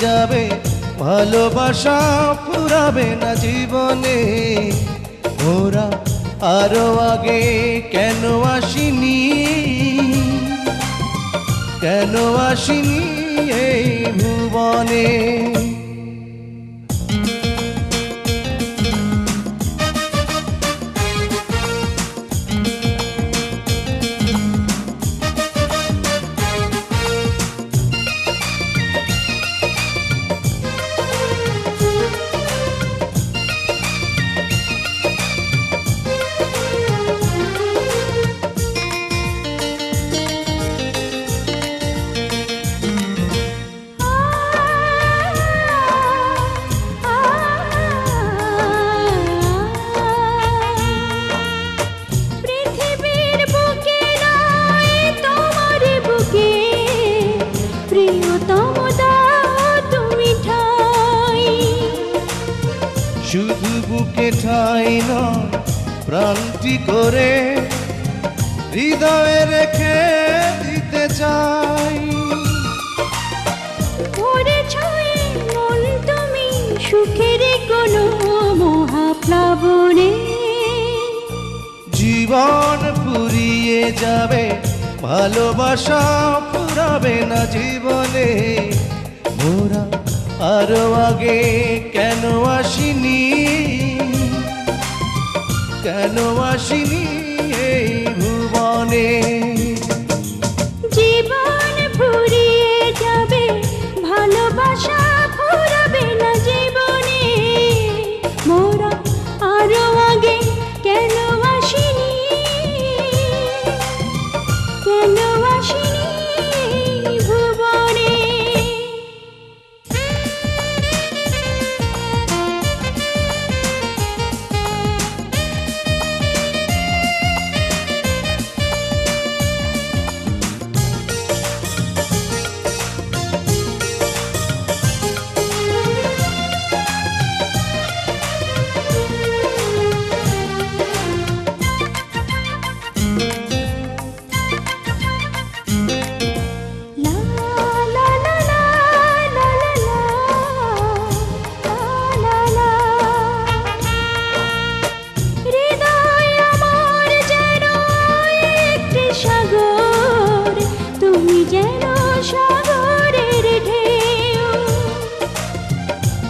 যাবে, ভালোবাসা ফুরাবে না জীবনে। ওরা আরো আগে কেন আসিনি, কেন আসিনি এই ভুবনে। শুধু বুকে ঠাই নয়, প্রাণটি করে হৃদয়ে রেখে দিতে চাই। মন তুমি সুখের কোনো মহাপ্লাবনে। জীবন ফুরিয়ে যাবে, ভালোবাসা ফুরাবে না জীবনে। মোরা আরো আগে কেন আসিনি, কেন আসিনি এই ভুবনে। জীবন ফুরিয়ে যাবে, ভালোবাসা ফুরাবে না জীবনে। মোরা আরো আগে কেন আসিনি, কেন আসিনি ভুবনে।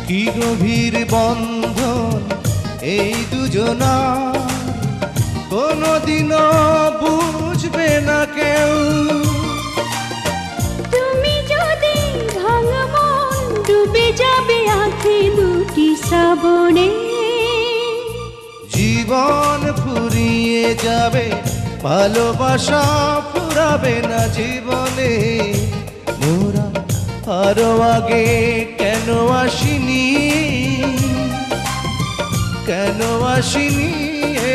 কি গভীর বন্ধন এই দুজনার, কোনদিনও বুঝবে না কেউ। তুমি যদি ভাঙা মন, ডুবে যাবে আঁখি দুটি শ্রাবণে। জীবন ফুরিয়ে যাবে, ভালোবাসা ফুরাবে না জীবনে। মোরা আরো আগে কেন আসিনি, কেন আসিনি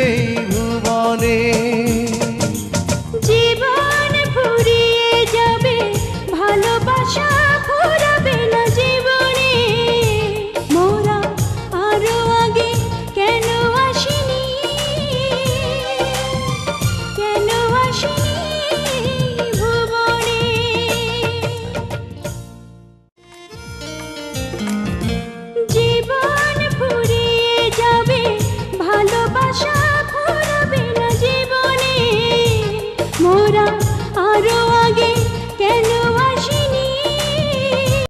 এই